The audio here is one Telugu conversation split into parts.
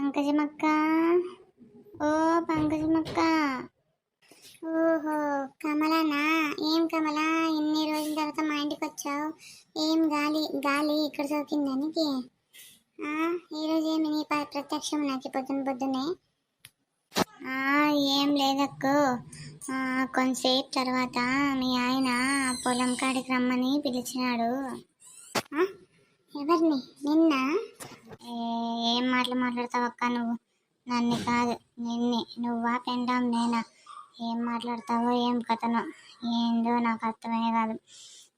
పంకజమక్క, ఓ పంకజమక్క. ఓహో కమలనా? ఏం కమల, ఇన్ని రోజుల తర్వాత మా ఇంటికి వచ్చావు? ఏం గాలి గాలి ఇక్కడ సోకిందా నీకు? ఈరోజు ఏమి నీ ప్రత్యక్షం నాకు పొద్దున్నే? ఏం లేదక్కో, కొంతసేపు తర్వాత మీ ఆయన పొలం కాడికి రమ్మని పిలిచినాడు. ఎవరిని? నిన్న? ఏం మాట్లాడతావు అక్క నువ్వు? నన్ను కాదు నిన్నే. నువ్వా పెండాం నేనా? ఏం మాట్లాడతావో ఏం కథనో ఏందో నాకు అర్థమే కాదు.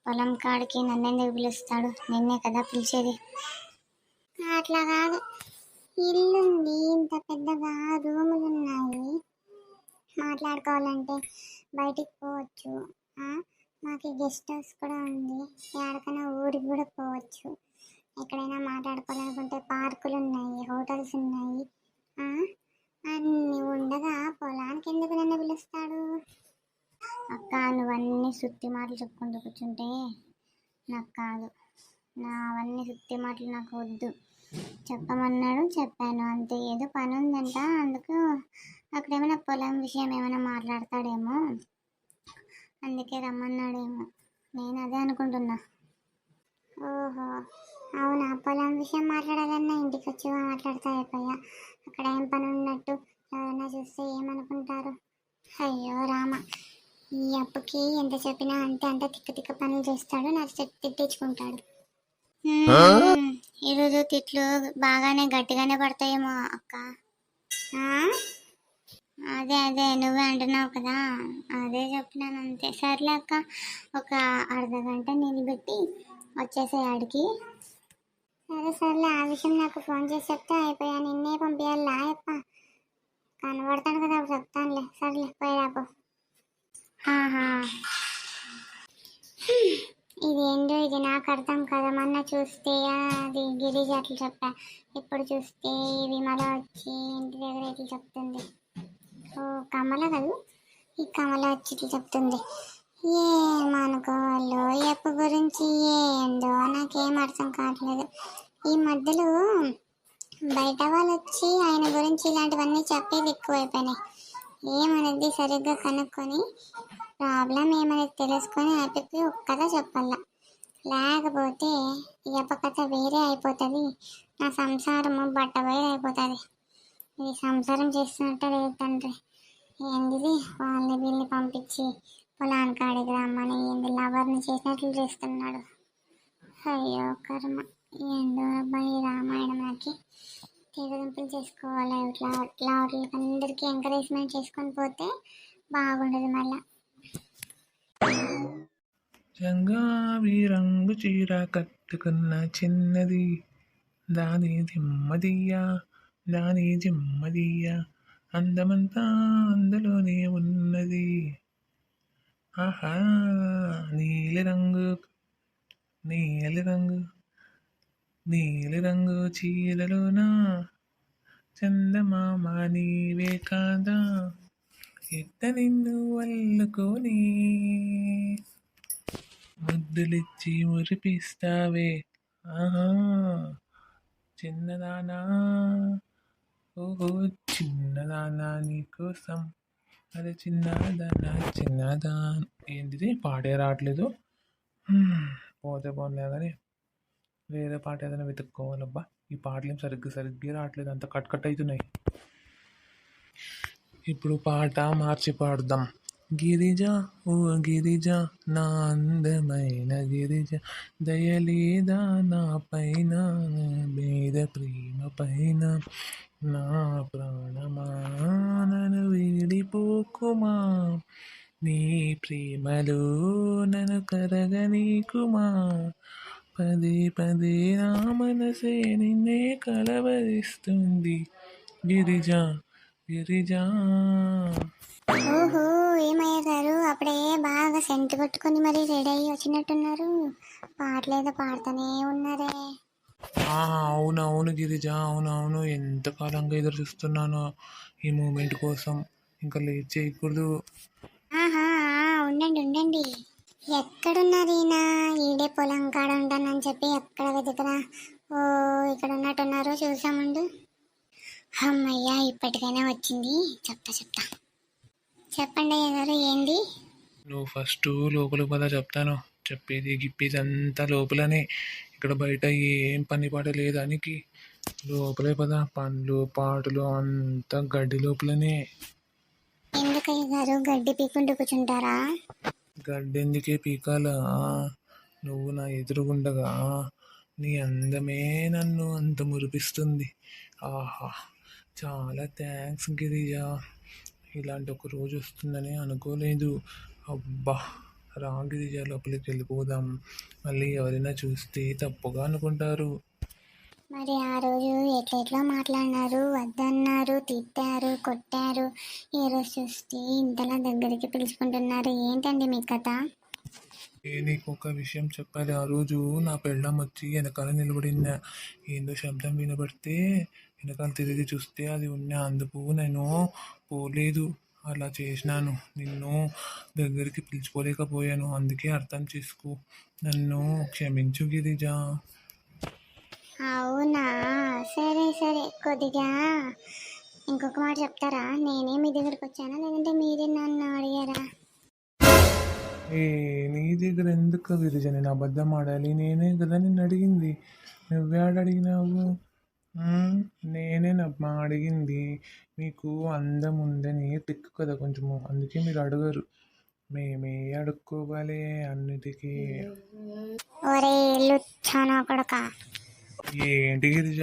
పొలం కాడికి నన్నెందుకు పిలుస్తాడు? నిన్నే కదా పిలిచేది. అట్లా కాదు, ఇల్లుంది ఇంత పెద్దగా, రూములు ఉన్నాయి, మాట్లాడుకోవాలంటే బయటికి పోవచ్చు. మాకు గెస్ట్ హౌస్ కూడా ఉంది, ఎక్కడికైనా ఊరికి కూడా పోవచ్చు. ఎక్కడైనా మాట్లాడుకోవాలనుకుంటే పార్కులు ఉన్నాయి, హోటల్స్ ఉన్నాయి. అన్నీ ఉండగా పొలానికి ఎందుకు నన్ను పిలుస్తాడు? అక్క నువ్వన్నీ సుత్తి మాటలు చెప్పుకుంటూ కూర్చుంటే నాకు కాదు. అవన్నీ సుత్తి మాటలు నాకు వద్దు. చెప్పమన్నాడు, చెప్పాను అంతే. ఏదో పని ఉందంట, అందుకు అక్కడేమైనా పొలం విషయం ఏమైనా మాట్లాడతాడేమో, అందుకే రమ్మన్నాడేమో. నేను అదే అనుకుంటున్నా. ఓహో అవునా? పొలం విషయం మాట్లాడాలన్నా ఇంటికి వచ్చి మాట్లాడతా అయిపోయా. అక్కడ ఏం పని ఉన్నట్టు ఎవరైనా చూస్తే ఏమనుకుంటారు? అయ్యో రామ, ఈ అప్పుకి ఎంత చెప్పినా అంత తిక్క పనులు చేస్తాడు, నాకు తిట్టించుకుంటాడు. ఈరోజు తిట్లు బాగానే గట్టిగానే పడతాయేమో అక్క. అదే నువ్వే అంటున్నావు కదా, అదే చెప్పినాను అంతే. సర్లే అక్క, ఒక అర్ధగంట నిలబెట్టి వచ్చేసాయి ఆడికి. సర్లే, ఆ విషయం నాకు ఫోన్ చేసి చెప్తే అయిపోయా. నిన్నే పంపించాలా అప్ప? కనబడతాను కదా అప్పుడు చెప్తానులే. సర్లే పోయిరాపో. ఇదేంటో ఇది నాకు అర్థం కదా. మొన్న చూస్తే అది గిరిజ అట్లా చెప్పా, ఇప్పుడు చూస్తే విమల వచ్చి ఇంటి దగ్గర ఇట్లా చెప్తుంది. ఓ కమల కదా, ఈ కమల వచ్చి ఇట్లా చెప్తుంది. ఏమనుకోవాలో ఎప్పు గురించి ఏందో నాకేం అర్థం కావట్లేదు. ఈ మధ్యలో బయట వాళ్ళు వచ్చి ఆయన గురించి ఇలాంటివన్నీ చెప్పేది ఎక్కువైపోయినాయి. ఏమనేది సరిగ్గా కనుక్కొని ప్రాబ్లం ఏమనేది తెలుసుకొని అయిపోయి ఒక కథ చెప్పాల. లేకపోతే ఈ కథ వేరే అయిపోతుంది, నా సంసారము బట్టబయలు అయిపోతుంది. ఇది సంసారం చేస్తున్నట్టు లేదు తండ్రి. ఏంటిది వాళ్ళని వీళ్ళని పంపించి పొలానికి కాడికి రమ్మని ఏంది లవర్ని చేసినట్లు చేస్తున్నాడు. అయ్యో కర్మ, ఏందో అబ్బాయి రామాయణం. నాకు తెగదింపులు చేసుకోవాలి. ఇట్లా వాళ్ళకి అందరికీ ఎంకరేజ్మెంట్ చేసుకొని పోతే బాగుండదు. మళ్ళా చంగావి రంగు చీర కట్టుకున్న చిన్నది, దాని జిమ్మదియ్య అందమంతా అందులోనే ఉన్నది. ఆహా నీలి రంగు చీరలోన చందమామ నీవే కాదా, ఎట్ట నిన్ను అల్లుకొని ముద్దులిచ్చి మురిపిస్తావే. ఆహా చిన్నదానా, ఓహో చిన్నదానా నీకోసం, అదే చిన్నదానా. ఏంటిది పాటే రావట్లేదు. పోతే పోన్లే కానీ వేరే పాట ఏదైనా వెతుక్కోవాలబ్బా. ఈ పాటలు ఏం సరిగ్గా రావట్లేదు, అంత కట్ అవుతున్నాయి. ఇప్పుడు పాట మార్చి పాడుదాం. గిరిజ ఓ గిరిజ, నా అందమైన గిరిజ, దయలేదా నా పైన, మీద ప్రేమ పైన, నా ప్రాణమా నన్ను వీడిపోకుమా, నీ ప్రేమలో నన్ను కరగనీకుమా, పదే నా మనసే నిన్నే కలవరిస్తుంది. గిరిజ. ఓహో ఏమయ్య గారు, అప్పుడే బాగా సెంటు కొట్టుకొని మరి రెడీ అయ్యి వచ్చినట్టున్నారు. పాటలేదో పాడుతూనే ఉన్నారే. అవునవును గిరిజ, అవునవును. ఎంతకాలంగా ఎదురు చూస్తున్నాను ఈ మూమెంట్ కోసం. ఇంకా లేట్ చేయకూడదు. ఉండండి. ఎక్కడున్నారు ఈయన? ఈడే పొలం కాడ ఉంటానని చెప్పి ఎక్కడ వెతుకురా. ఓ ఇక్కడ ఉన్నట్టున్నారు, చూసామండు. అమ్మయ్యా ఇప్పటికైనా వచ్చింది. చెప్తా చెప్పండి అయ్య గారు ఏంది. నువ్వు ఫస్ట్ లోపలికి పద చెప్తాను. చెప్పేది గిప్పేది అంతా లోపలనే. ఇక్కడ బయట ఏం పని పాట లేదానికి. లోపలే పద. పండ్లు పాటలు అంతా గడ్డి లోపలనే. ఎందుకు అయ్య గారు గడ్డి పీకుంటూ కూర్చుంటారా? గడ్డెందుకే పీకాల? నువ్వు నా ఎదురుగుండగా నీ అందమే నన్ను అంత మురిపిస్తుంది. ఆహా! చాలా థ్యాంక్స్ గిరిజ. ఇలాంటి ఒక రోజు వస్తుందని అనుకోలేదు. అబ్బా! రా గిరిజ, లోపలికి వెళ్ళిపోదాం. మళ్ళీ ఎవరైనా చూస్తే తప్పుగా అనుకుంటారు. మరి ఆ రోజు ఎట్లా మాట్లాడినారు, వద్దన్నారు, తిట్టారు, కొట్టారు. ఈ రోజు చూస్తే ఇంతలా దగ్గరికి పిలుచుకుంటున్నారు. ఏంటండి మీ కథ? నీకు ఒక విషయం చెప్పాలి. ఆ రోజు నా పెళ్ళాం వచ్చి వెనకాల నిలబడిందా. ఏందో శబ్దం వినబడితే వెనకాల తిరిగి చూస్తే అది ఉన్నా. అందుకు నేను పోలేదు. అలా చేసినాను. నిన్ను దగ్గరికి పిలుచుకోలేకపోయాను. అందుకే అర్థం చేసుకో. నన్ను క్షమించు గిరిజా. అవునా, సరే కొద్దిగా ఇంకొక మాట చెప్తారా? నేనే మీ దగ్గరికి వచ్చానా లేదంటే మీరే నన్ను అడిగారా? ఏ నీ దగ్గర ఎందుకు గిరిజ నేను అబద్ధం ఆడాలి? నేనే కదా నిన్ను అడిగింది. నువ్వే అడిగినావు. నేనేనమ్మా అడిగింది. మీకు అందం ఉందని తిక్కు కదా కొంచెము, అందుకే మీరు అడగరు. మేమే అడుక్కోవాలి అన్నిటికీ. ఒరే లుచ్చానా కొడక! ఏంటి గిరిజ,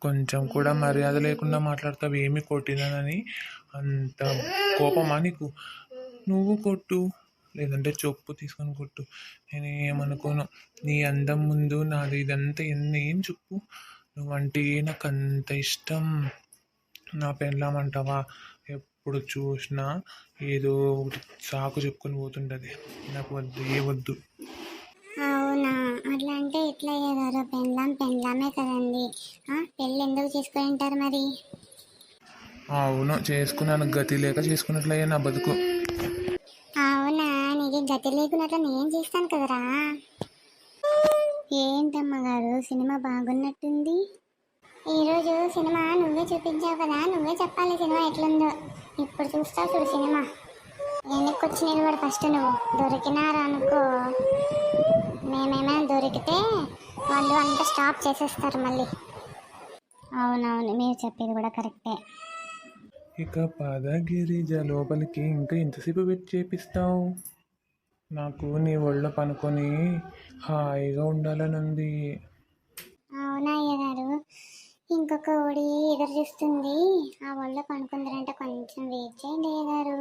కొంచెం కూడా మర్యాద లేకుండా మాట్లాడతావు. ఏమి కొట్టినానని అంత కోపమా నీకు? నువ్వు కొట్టు, లేదంటే చెప్పు తీసుకొని కొట్టు, నేను ఏమనుకోను. నీ అందం ముందు నాది ఇదంతా ఏం చెప్పు. నువ్వంటే నాకు అంత ఇష్టం. నా పెళ్ళామంటావా? ఎప్పుడు చూసినా ఏదో ఒకటి సాకు చెప్పుకొని పోతుంటుంది. నాకు వద్దు, వద్దు. అవునా, అట్లా అంటే ఎట్లా అయ్యారు? పెళ్ళామే కదండి. పెళ్ళి ఎందుకు చేసుకొని ఉంటారు మరి? అవును, చేసుకున్నాను. గతి లేక చేసుకున్నట్లయ్యా నా బతుకు. అవునా, నీకు గతి లేకున్నట్లు నేను చేస్తాను కదరా. ఏంటమ్మా గారు, సినిమా బాగున్నట్టుంది. ఈరోజు సినిమా నువ్వే చూపించావు కదా, నువ్వే చెప్పాలి సినిమా ఎట్లుందో. ఇప్పుడు చూస్తావు చూడు సినిమా. వెనక్కొచ్చి నిలబడి ఫస్ట్. నువ్వు దొరికినారా అనుకో, మేమేమైనా దొరికితే వాళ్ళు అంతా స్టాప్ చేసేస్తారు మళ్ళీ. అవునవును, మీరు చెప్పేది కూడా కరెక్టే. ఇక పదగిరిజ లోపలికి. ఇంకా ఎంతసేపు వెయిట్ చేపిస్తావు? నాకు నీ ఒళ్ళో పనుకొని హాయిగా ఉండాలని ఉంది. అవునా అయ్య గారు, ఇంకొక ఓడి ఎదురు చూస్తుంది. ఆ ఒళ్ళో పనుకుందరంటే కొంచెం వెయిట్ చేయండి అయ్య గారు.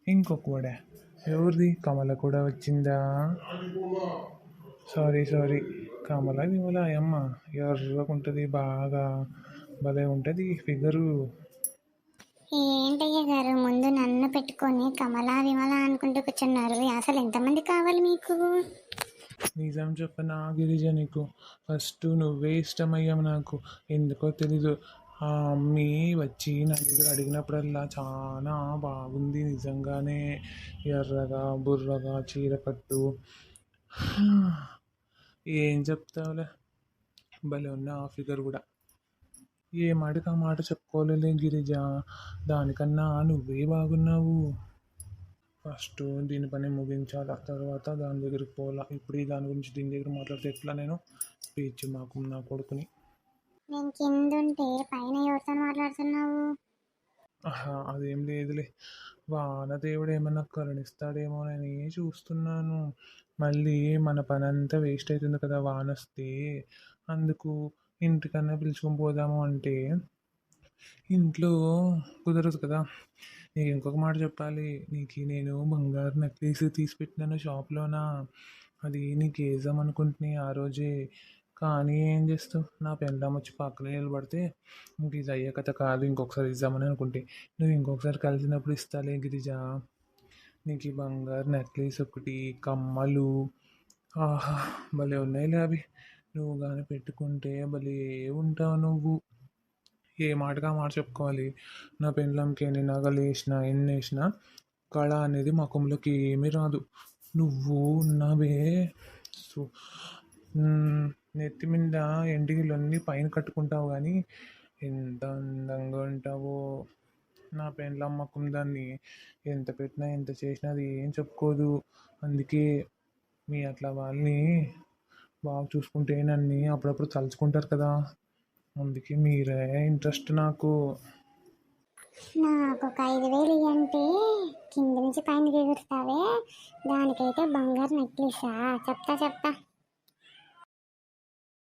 ఇంకొక కూడా ఎవరిది? కమల కూడా వచ్చిందా? సారీ, కమల విమల అమ్మ ఎర్రగుంటుంది బాగా. భలే ఉంటుంది ఫిగరు. ఏంటయ్య గారు, ముందు నన్ను పెట్టుకొని కమలా విమల అనుకుంటూ కూర్చున్నారు. అసలు ఎంతమంది కావాలి మీకు? నిజం చెప్పనా గిరిజ, నీకు ఫస్ట్ నువ్వే ఇష్టమయ్యావు నాకు. ఎందుకో తెలీదు. ఆ అమ్మి వచ్చి నా దగ్గర అడిగినప్పుడల్లా చాలా బాగుంది నిజంగానే. ఎర్రగా బుర్రగా చీర కట్టు. ఏం చెప్తావులే, భలే ఉన్నా ఆ ఫిగర్ కూడా. ఏ మాటకి ఆ మాట చెప్పుకోలేలే గిరిజ. దానికన్నా నువ్వే బాగున్నావు. ఫస్ట్ దీని పని ముగించాలా, తర్వాత దాని దగ్గరికి పోలా. ఇప్పుడు దాని గురించి దీని దగ్గర మాట్లాడితే ఎట్లా? నేను స్పీచ్ మాకు నా కొడుకుని. నేను కింద ఉంటే పైన ఎవరితో మాట్లాడుతున్నావు? అదేం లేదులే. వానదేవుడు ఏమన్నా కరుణిస్తాడేమోనని చూస్తున్నాను. మళ్ళీ మన పని అంతా వేస్ట్ అవుతుంది కదా వాన వస్తే. అందుకు ఇంటికన్నా పిలుచుకొని పోదాము అంటే ఇంట్లో కుదరదు కదా. నీకు ఇంకొక మాట చెప్పాలి. నీకు నేను బంగారు నెక్లెస్ తీసి పెట్టినాను షాప్లోన. అది నీకు వేద్దాం అనుకుంటున్నాయి ఆ రోజే. కానీ ఏం చేస్తావు, నా పెళ్ళాం వచ్చి పక్కన నిలబడితే ఇంక ఇది అయ్యే కథ కాదు. ఇంకొకసారి ఇద్దామని అనుకుంటే నువ్వు ఇంకొకసారి కలిసినప్పుడు ఇస్తాలే గిరిజ. నీకు ఈ బంగారు నెక్లెస్ ఒకటి, కమ్మలు, ఆహా భలే ఉన్నాయిలే అవి. నువ్వు కానీ పెట్టుకుంటే భలే ఉంటావు నువ్వు. ఏ మాటగా మాట చెప్పుకోవాలి. నా పెళ్ళంకి ఎన్ని నగలు వేసినా ఎన్ని వేసినా కళ అనేది ముఖంలోకి ఏమీ రాదు. నువ్వు ఉన్నావే. సో నెత్తి మీద ఎండిగిలన్నీ పైన కట్టుకుంటావు కానీ ఎంత అందంగా ఉంటావో. నా పెండ్లం అమ్మకం దాన్ని ఎంత పెట్టినా ఎంత చేసినా అది ఏం చెప్పుకోదు. అందుకే మీ అట్లా వాళ్ళని బాగా చూసుకుంటే నన్ను అప్పుడప్పుడు తలుచుకుంటారు కదా, అందుకే మీరే ఇంట్రెస్ట్ నాకు. నాకు ఒక 5,000 ఇవ్వంటే కింద నుంచి పైనకి ఎగురుతావే, దానికైతే బంగారు నెక్లెసా? చెప్తా చెప్తా.